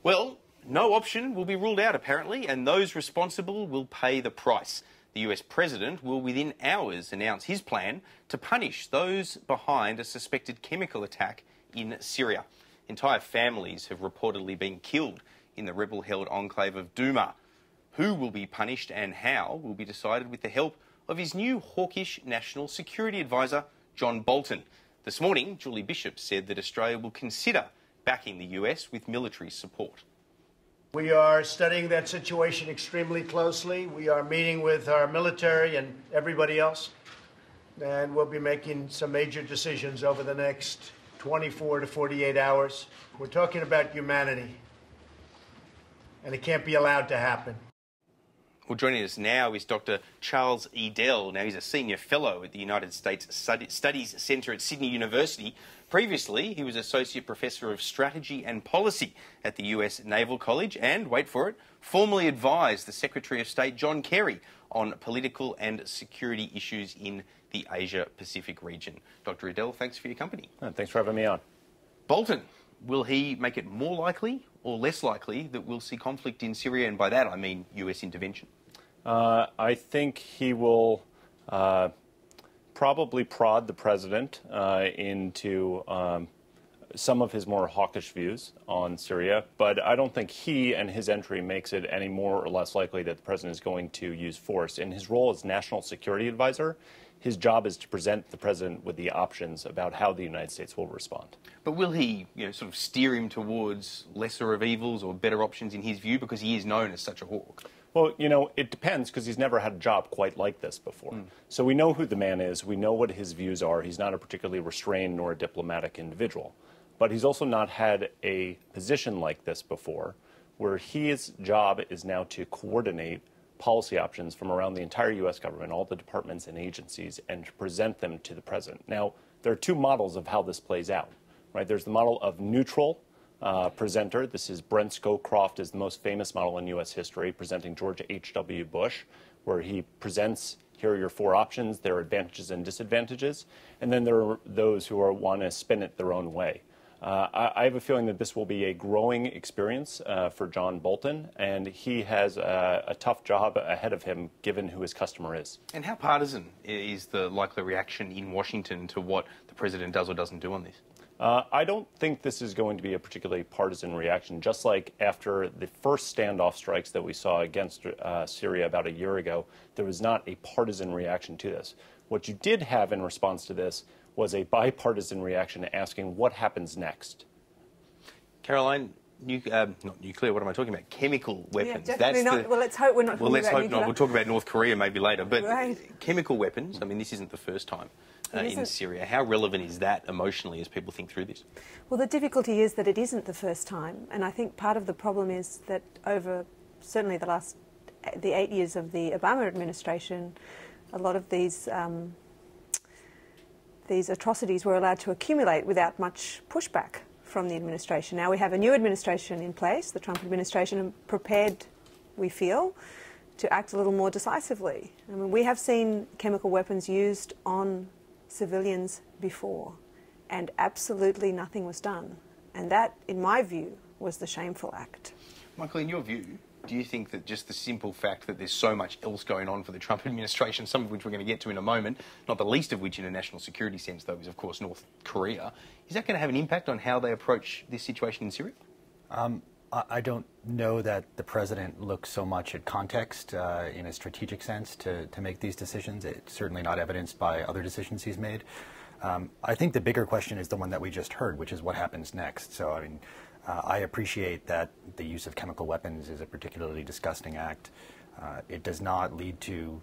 Well, no option will be ruled out, apparently, and those responsible will pay the price. The US president will within hours announce his plan to punish those behind a suspected chemical attack in Syria. Entire families have reportedly been killed in the rebel-held enclave of Douma. Who will be punished and how will be decided with the help of his new hawkish national security advisor, John Bolton. This morning, Julie Bishop said that Australia will consider backing the US with military support. We are studying that situation extremely closely. We are meeting with our military and everybody else, and we'll be making some major decisions over the next 24 to 48 hours. We're talking about humanity, and it can't be allowed to happen. Well, joining us now is Dr. Charles Edel. Now, he's a senior fellow at the United States Studies Centre at Sydney University. Previously, he was Associate Professor of Strategy and Policy at the US Naval College and, wait for it, formerly advised the Secretary of State John Kerry on political and security issues in the Asia-Pacific region. Dr. Edel, thanks for your company. Thanks for having me on. Bolton, will he make it more likely or less likely that we'll see conflict in Syria? And by that, I mean US intervention. I think he will probably prod the president into some of his more hawkish views on Syria, but I don't think he and his entry makes it any more or less likely that the president is going to use force. In his role as national security advisor, his job is to present the president with the options about how the United States will respond. But will he, sort of steer him towards lesser of evils or better options in his view, because he is known as such a hawk? Well, it depends, because he's never had a job quite like this before. So we know who the man is. We know what his views are. He's not a particularly restrained nor a diplomatic individual. But he's also not had a position like this before, where his job is now to coordinate policy options from around the entire U.S. government, all the departments and agencies, and to present them to the president. Now, there are two models of how this plays out, right? There's the model of neutral presenter. This is Brent Scowcroft, is the most famous model in U.S. history, presenting George H.W. Bush, where he presents, here are your four options, there are advantages and disadvantages, and then there are those who want to spin it their own way. I have a feeling that this will be a growing experience for John Bolton, and he has a tough job ahead of him, given who his customer is. And how partisan is the likely reaction in Washington to what the president does or doesn't do on this? I don't think this is going to be a particularly partisan reaction. Just like after the first standoff strikes that we saw against Syria about a year ago, there was not a partisan reaction to this. What you did have in response to this was a bipartisan reaction asking what happens next. Caroline, not nuclear, what am I talking about? Chemical weapons. Yeah, definitely not. Well, let's hope we're not talking about nuclear. Well, let's hope not. We'll talk about North Korea maybe later. But right. Chemical weapons, I mean, this isn't the first time in Syria. How relevant is that emotionally as people think through this? Well, the difficulty is that it isn't the first time. And I think part of the problem is that over certainly the 8 years of the Obama administration, a lot of these atrocities were allowed to accumulate without much pushback from the administration. Now we have a new administration in place, the Trump administration, prepared, we feel, to act a little more decisively. I mean, we have seen chemical weapons used on civilians before, and absolutely nothing was done. And that, in my view, was the shameful act. Michael, in your view, do you think that just the simple fact that there's so much else going on for the Trump administration, some of which we're going to get to in a moment, not the least of which in a national security sense, though, is, of course, North Korea, is that going to have an impact on how they approach this situation in Syria? I don't know that the president looks so much at context in a strategic sense to make these decisions. It's certainly not evidenced by other decisions he's made. I think the bigger question is the one that we just heard, which is what happens next. So, I mean, I appreciate that the use of chemical weapons is a particularly disgusting act. It does not lead to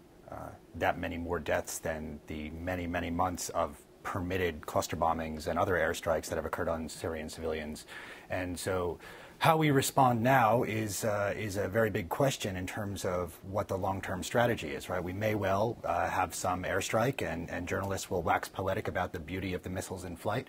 that many more deaths than the many, many months of permitted cluster bombings and other airstrikes that have occurred on Syrian civilians. And so how we respond now is a very big question in terms of what the long-term strategy is, right? We may well have some airstrike, and journalists will wax poetic about the beauty of the missiles in flight,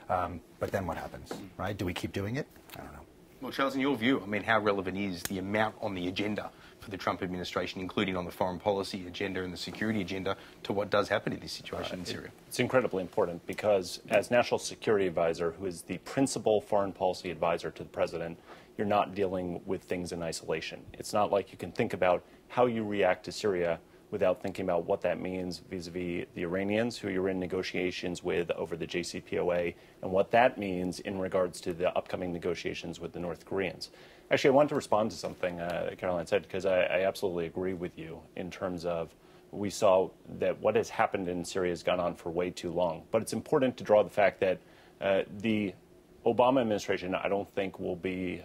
but then what happens, right? Do we keep doing it? I don't know. Well, Charles, in your view, I mean, how relevant is the amount on the agenda for the Trump administration, including on the foreign policy agenda and the security agenda, to what does happen in this situation in Syria? It's incredibly important because as National Security Advisor, who is the principal foreign policy advisor to the president, you're not dealing with things in isolation. It's not like you can think about how you react to Syria without thinking about what that means vis-a-vis the Iranians, who you're in negotiations with over the JCPOA, and what that means in regards to the upcoming negotiations with the North Koreans. Actually, I want to respond to something Caroline said, because I absolutely agree with you in terms of we saw that what has happened in Syria has gone on for way too long. But it's important to draw the fact that the Obama administration, I don't think, will be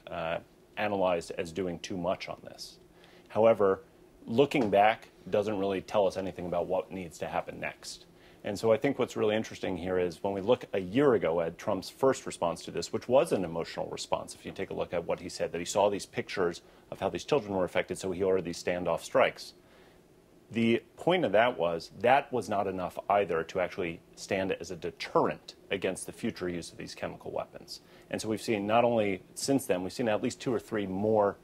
analyzed as doing too much on this. However, looking back doesn't really tell us anything about what needs to happen next. And so I think what's really interesting here is when we look a year ago at Trump's first response to this, which was an emotional response, if you take a look at what he said, that he saw these pictures of how these children were affected, so he ordered these standoff strikes. The point of that was not enough either to actually stand as a deterrent against the future use of these chemical weapons. And so we've seen not only since then, we've seen at least 2 or 3 more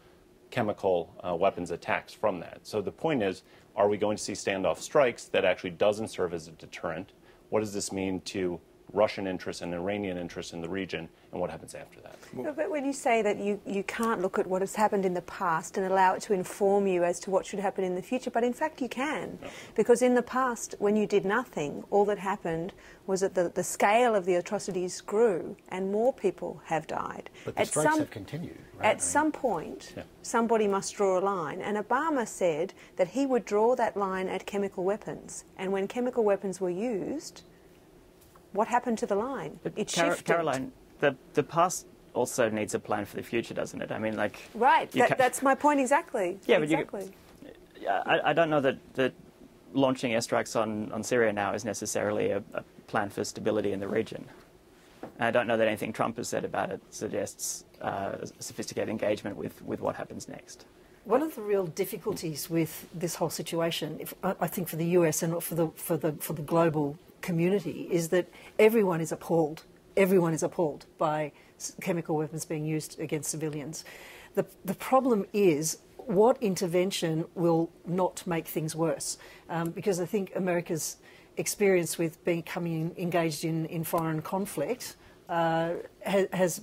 chemical weapons attacks from that. So the point is, are we going to see standoff strikes that actually doesn't serve as a deterrent? What does this mean to Russian interests and Iranian interests in the region, and what happens after that? No, but when you say that you can't look at what has happened in the past and allow it to inform you as to what should happen in the future, but in fact you can. No. Because in the past, when you did nothing, all that happened was that the scale of the atrocities grew and more people have died. But the strikes have continued, right? At some point, somebody must draw a line. And Obama said that he would draw that line at chemical weapons. And when chemical weapons were used, what happened to the line? It shifted. Caroline, the past also needs a plan for the future, doesn't it? I mean, like... Right, that's my point exactly. Yeah, exactly. But I don't know that launching airstrikes on Syria now is necessarily a plan for stability in the region. I don't know that anything Trump has said about it suggests sophisticated engagement with what happens next. One of the real difficulties with this whole situation, I think for the US and for the global community, is that everyone is appalled. Everyone is appalled by chemical weapons being used against civilians. The problem is what intervention will not make things worse, because I think America's experience with becoming engaged in foreign conflict has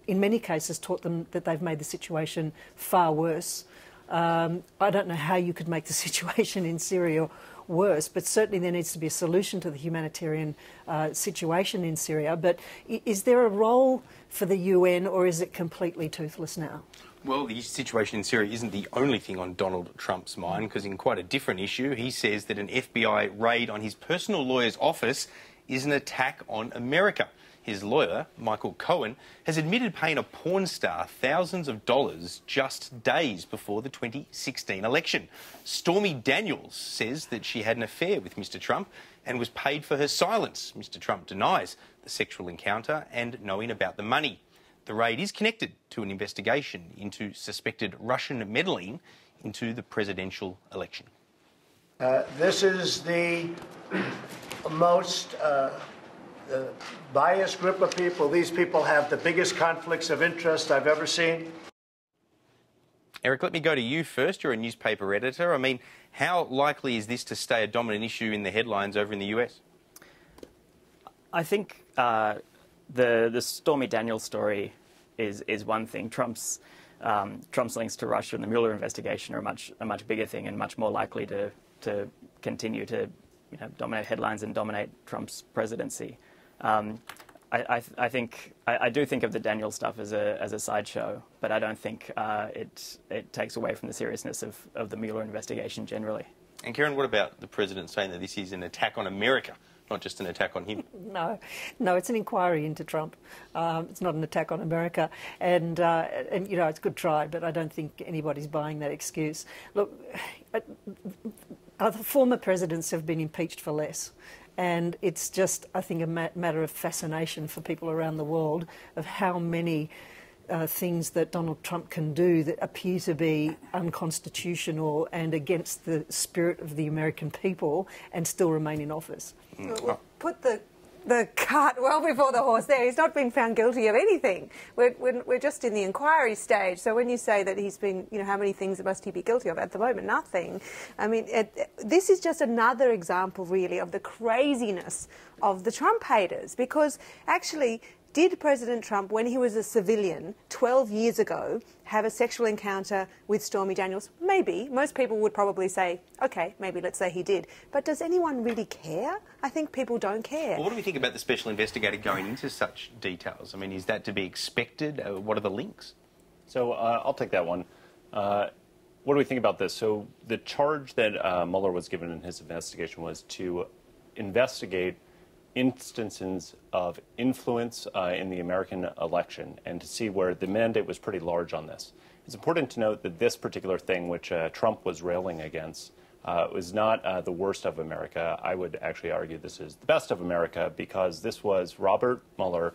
in many cases taught them that they've made the situation far worse. I don't know how you could make the situation in Syria worse, but certainly there needs to be a solution to the humanitarian situation in Syria. But is there a role for the UN, or is it completely toothless now? Well, the situation in Syria isn't the only thing on Donald Trump's mind, because in quite a different issue, he says that an FBI raid on his personal lawyer's office is an attack on America. His lawyer, Michael Cohen, has admitted paying a porn star thousands of dollars just days before the 2016 election. Stormy Daniels says that she had an affair with Mr. Trump and was paid for her silence. Mr. Trump denies the sexual encounter and knowing about the money. The raid is connected to an investigation into suspected Russian meddling into the presidential election. This is the most biased group of people. These people have the biggest conflicts of interest I've ever seen. Eric, let me go to you first. You're a newspaper editor. I mean, how likely is this to stay a dominant issue in the headlines over in the US? I think the Stormy Daniels story is one thing. Trump's links to Russia and the Muller investigation are a much bigger thing and much more likely to continue to dominate headlines and dominate Trump's presidency. I do think of the Daniels stuff as a sideshow, but I don't think it takes away from the seriousness of the Mueller investigation generally. And Karen, what about the president saying that this is an attack on America, not just an attack on him? No, it's an inquiry into Trump. It's not an attack on America. And it's a good try, but I don't think anybody's buying that excuse. Look, other former presidents have been impeached for less. And it's just, I think, a matter of fascination for people around the world of how many things that Donald Trump can do that appear to be unconstitutional and against the spirit of the American people and still remain in office. Well, put the the cart well before the horse there. He's not been found guilty of anything. We're just in the inquiry stage. So when you say that he's been, how many things must he be guilty of? At the moment, nothing. I mean, this is just another example, really, of the craziness of the Trump haters. Because actually, did President Trump, when he was a civilian 12 years ago, have a sexual encounter with Stormy Daniels? Maybe. Most people would probably say, OK, maybe let's say he did. But does anyone really care? I think people don't care. Well, what do we think about the special investigator going into such details? I mean, is that to be expected? What are the links? So I'll take that one. What do we think about this? So the charge that Mueller was given in his investigation was to investigate instances of influence in the American election and to see where the mandate was pretty large on this. It's important to note that this particular thing, which Trump was railing against, was not the worst of America. I would actually argue this is the best of America because this was Robert Mueller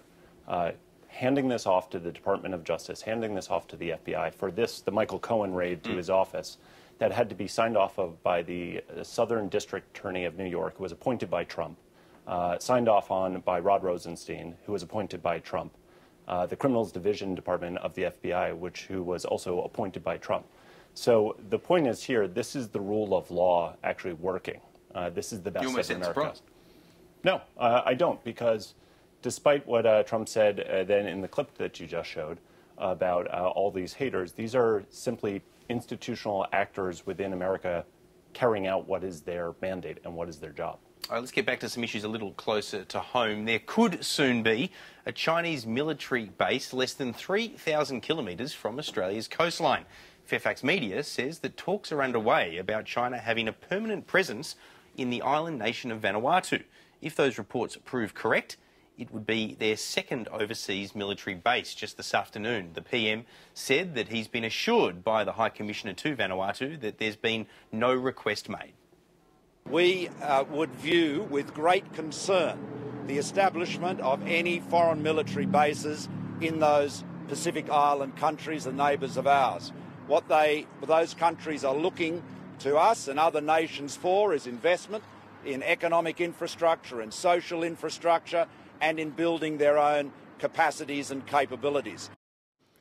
handing this off to the Department of Justice, handing this off to the FBI for the Michael Cohen raid to his office that had to be signed off of by the Southern District Attorney of New York, who was appointed by Trump. Signed off on by Rod Rosenstein, who was appointed by Trump, the Criminals Division Department of the FBI, who was also appointed by Trump. So the point is here, this is the rule of law actually working. This is the best of America. No, I don't, because despite what Trump said then in the clip that you just showed about all these haters, these are simply institutional actors within America carrying out what is their mandate and what is their job. All right, let's get back to some issues a little closer to home. There could soon be a Chinese military base less than 3,000 kilometres from Australia's coastline. Fairfax Media says that talks are underway about China having a permanent presence in the island nation of Vanuatu. If those reports prove correct, it would be their second overseas military base. Just this afternoon, the PM said that he's been assured by the High Commissioner to Vanuatu that there's been no request made. We would view with great concern the establishment of any foreign military bases in those Pacific Island countries and neighbours of ours. What those countries are looking to us and other nations for is investment in economic infrastructure and social infrastructure and in building their own capacities and capabilities.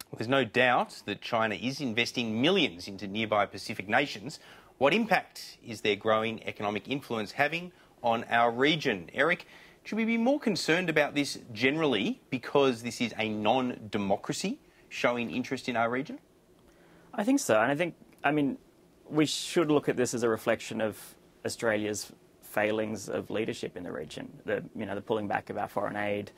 Well, there's no doubt that China is investing millions into nearby Pacific nations. What impact is their growing economic influence having on our region? Eric, should we be more concerned about this generally because this is a non-democracy showing interest in our region? I think so. And I mean, we should look at this as a reflection of Australia's failings of leadership in the region. The pulling back of our foreign aid,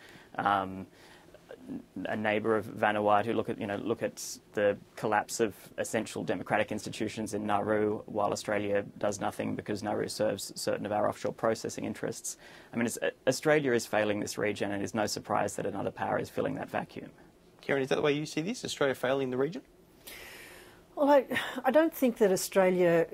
a neighbour of Vanuatu, look at the collapse of essential democratic institutions in Nauru, while Australia does nothing because Nauru serves certain of our offshore processing interests. I mean, Australia is failing this region, and it is no surprise that another power is filling that vacuum. Karen, is that the way you see this? Australia failing the region? Well, I don't think that Australia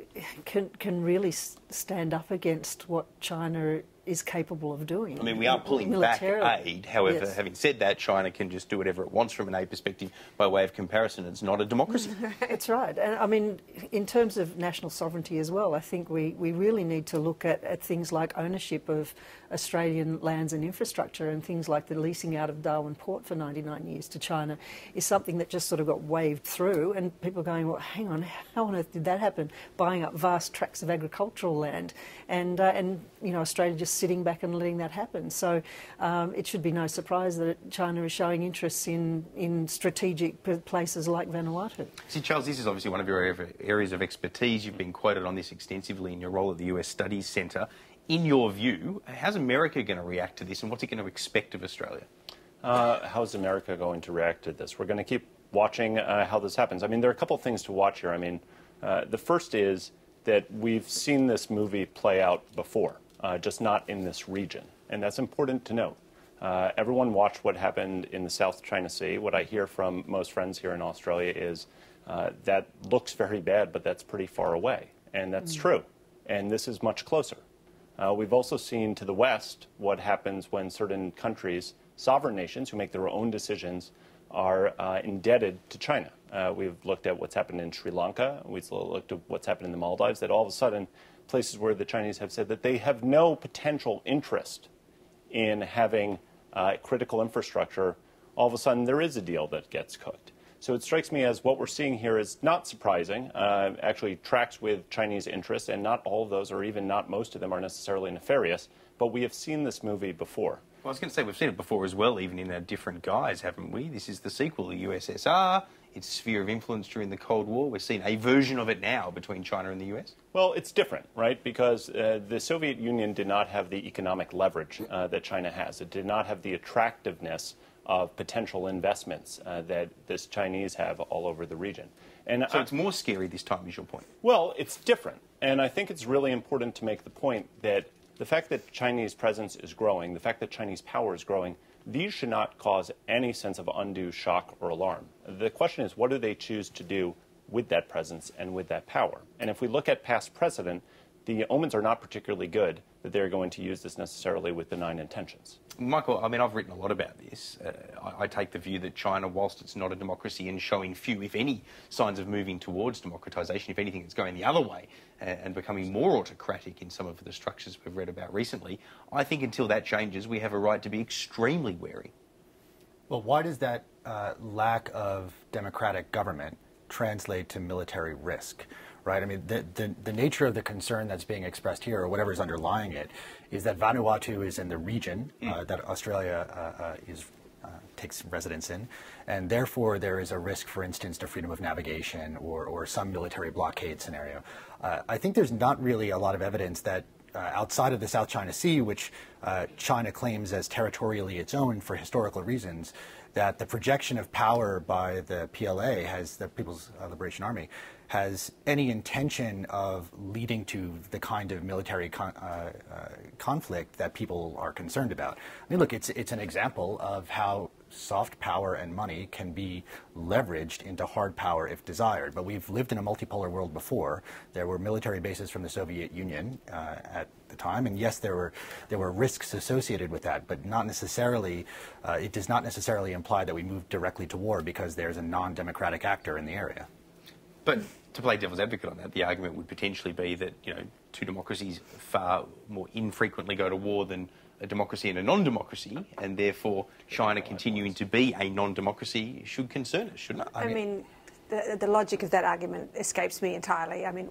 can really stand up against what China is capable of doing. I mean, we are pulling back aid. However, yes. Having said that, China can just do whatever it wants from an aid perspective. By way of comparison, it's not a democracy. That's right. And I mean, in terms of national sovereignty as well, I think we really need to look at things like ownership of Australian lands and infrastructure, and things like the leasing out of Darwin Port for 99 years to China is something that just sort of got waved through, and people are going, well, hang on, how on earth did that happen? Buying up vast tracts of agricultural land, and Australia just sitting back and letting that happen. So it should be no surprise that China is showing interest in strategic places like Vanuatu. See, Charles, this is obviously one of your areas of expertise. You've been quoted on this extensively in your role at the US Studies Centre. In your view, how's America going to react to this, and what's it going to expect of Australia? How's America going to react to this? We're going to keep watching how this happens. I mean, there are a couple of things to watch here. I mean, the first is that we've seen this movie play out before, just not in this region. And that's important to note. Everyone watched what happened in the South China Sea. What I hear from most friends here in Australia is that looks very bad, but that's pretty far away. And that's true. And this is much closer. We've also seen to the west what happens when certain countries, sovereign nations who make their own decisions, are indebted to China. We've looked at what's happened in Sri Lanka. We've looked at what's happened in the Maldives, that all of a sudden places where the Chinese have said that they have no potential interest in having critical infrastructure, all of a sudden there is a deal that gets cooked. So it strikes me as what we're seeing here is not surprising, actually tracks with Chinese interests, and not all of those, or even not most of them, are necessarily nefarious, but we have seen this movie before. Well, I was going to say, we've seen it before as well, even in a different guise, haven't we? This is the sequel, the USSR, its sphere of influence during the Cold War. We're seeing a version of it now between China and the US. Well, it's different, right? Because the Soviet Union did not have the economic leverage that China has. It did not have the attractiveness of potential investments that this Chinese have all over the region. And so it's more scary this time, is your point? Well, it's different. And I think it's really important to make the point that the fact that Chinese presence is growing, the fact that Chinese power is growing, these should not cause any sense of undue shock or alarm. The question is, what do they choose to do with that presence and with that power? And if we look at past precedent, the omens are not particularly good that they're going to use this necessarily with benign intentions. Michael, I mean, I've written a lot about this. I take the view that China, whilst it's not a democracy and showing few, if any, signs of moving towards democratisation, if anything, it's going the other way and becoming more autocratic in some of the structures we've read about recently. I think until that changes, we have a right to be extremely wary. Well, why does that lack of democratic government translate to military risk? Right? I mean, the nature of the concern that's being expressed here, or whatever is underlying it, is that Vanuatu is in the region that Australia takes residence in, and therefore there is a risk, for instance, to freedom of navigation or some military blockade scenario. I think there's not really a lot of evidence that outside of the South China Sea, which China claims as territorially its own for historical reasons, that the projection of power by the PLA, the People's Liberation Army, has any intention of leading to the kind of military conflict that people are concerned about. I mean, look, it's an example of how soft power and money can be leveraged into hard power if desired. But we've lived in a multipolar world before. There were military bases from the Soviet Union at the time, and yes, there were risks associated with that, but not necessarily. It does not necessarily imply that we move directly to war because there's a non-democratic actor in the area. But to play devil's advocate on that, the argument would potentially be that, you know, two democracies far more infrequently go to war than a democracy and a non-democracy, and therefore China continuing to be a non-democracy should concern us, shouldn't it? I mean, the logic of that argument escapes me entirely. I mean,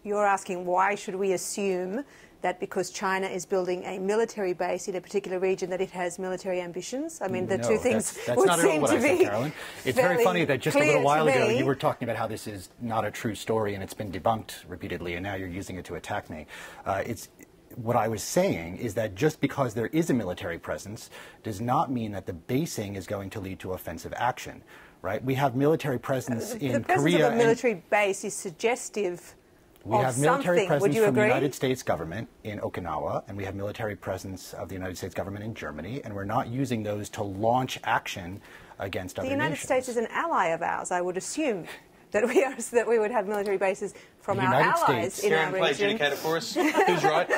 you're asking why should we assume that because China is building a military base in a particular region that it has military ambitions? I mean, the two things that's would not at all seem what to I said, be Carolyn. It's very funny that just a little while ago you were talking about how this is not a true story and it's been debunked repeatedly, and now you're using it to attack me. What I was saying is that just because there is a military presence does not mean that the basing is going to lead to offensive action, right? We have military presence in Korea. The presence of a military base is suggestive. We have military presence from the agree? United States government in Okinawa, and we have military presence of the United States government in Germany, and we're not using those to launch action against other nations. The United States is an ally of ours, I would assume. That we would have military bases from our allies in our region. Play adjudicator for us. Who's right?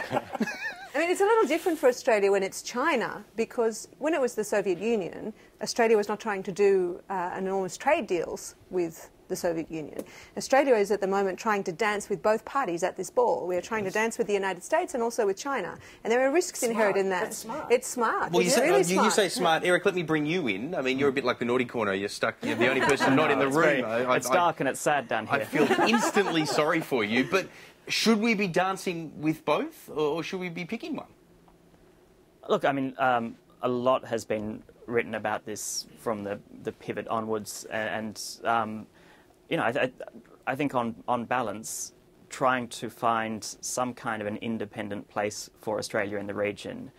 I mean, it's a little different for Australia when it's China, because when it was the Soviet Union, Australia was not trying to do enormous trade deals with the Soviet Union. Australia is at the moment trying to dance with both parties at this ball. We are trying to dance with the United States and also with China. And there are risks inherent in that. That's smart. It's smart. Well, it's really smart. You say smart. Eric, let me bring you in. I mean, you're a bit like the naughty corner. You're stuck. You're the only person not in the room. It's dark and it's sad down here. I feel instantly sorry for you. But should we be dancing with both, or should we be picking one? Look, I mean, a lot has been written about this from the pivot onwards, and you know, I think on balance, trying to find some kind of an independent place for Australia in the region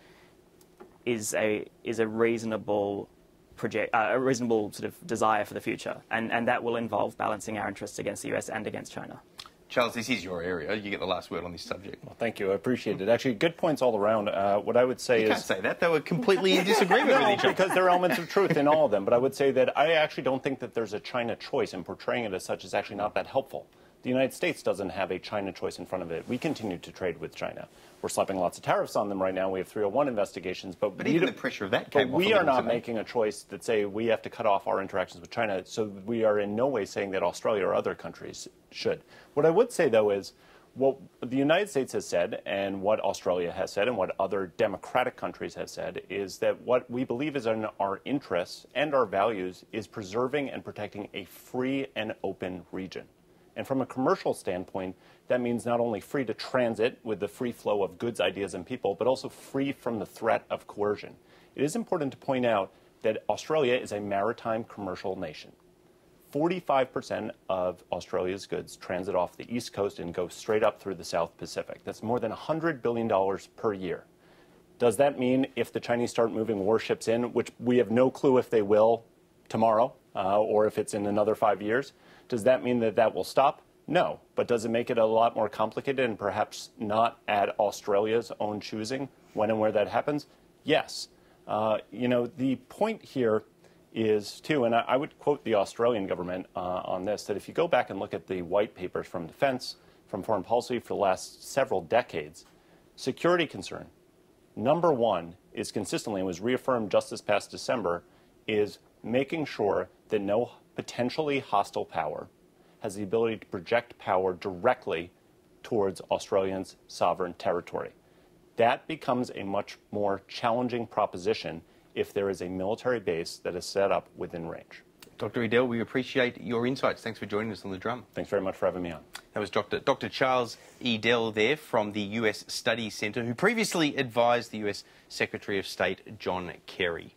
is a reasonable sort of desire for the future, and that will involve balancing our interests against the US and against China. Charles, this is your area. You get the last word on this subject. Well, thank you. I appreciate it. Actually, good points all around. What I would say you is... can't say that. They were completely in disagreement with each other. Because there are elements of truth in all of them. But I would say that I actually don't think that there's a China choice, and portraying it as such is actually not that helpful. The United States doesn't have a China choice in front of it. We continue to trade with China. We're slapping lots of tariffs on them right now. We have 301 investigations. But even the pressure of that came off. But we are not making a choice that say we have to cut off our interactions with China. So we are in no way saying that Australia or other countries should. What I would say, though, is What the United States has said, and what Australia has said, and what other democratic countries have said, is that what we believe is in our interests and our values is preserving and protecting a free and open region. And from a commercial standpoint, that means not only free to transit with the free flow of goods, ideas, and people, but also free from the threat of coercion. It is important to point out that Australia is a maritime commercial nation. 45% of Australia's goods transit off the East Coast and go straight up through the South Pacific. That's more than $100 billion per year. Does that mean if the Chinese start moving warships in, which we have no clue if they will tomorrow or if it's in another 5 years, does that mean that that will stop? No. But does it make it a lot more complicated and perhaps not at Australia's own choosing when and where that happens? Yes. The point here is, too, and I would quote the Australian government on this, that if you go back and look at the white papers from defense, from foreign policy for the last several decades, security concern, number one, is consistently, and was reaffirmed just this past December, is making sure that no potentially hostile power has the ability to project power directly towards Australians' sovereign territory. That becomes a much more challenging proposition if there is a military base that is set up within range. Dr. Edel, we appreciate your insights. Thanks for joining us on The Drum. Thanks very much for having me on. That was Dr. Charles Edel there from the US Study Centre, who previously advised the US Secretary of State John Kerry.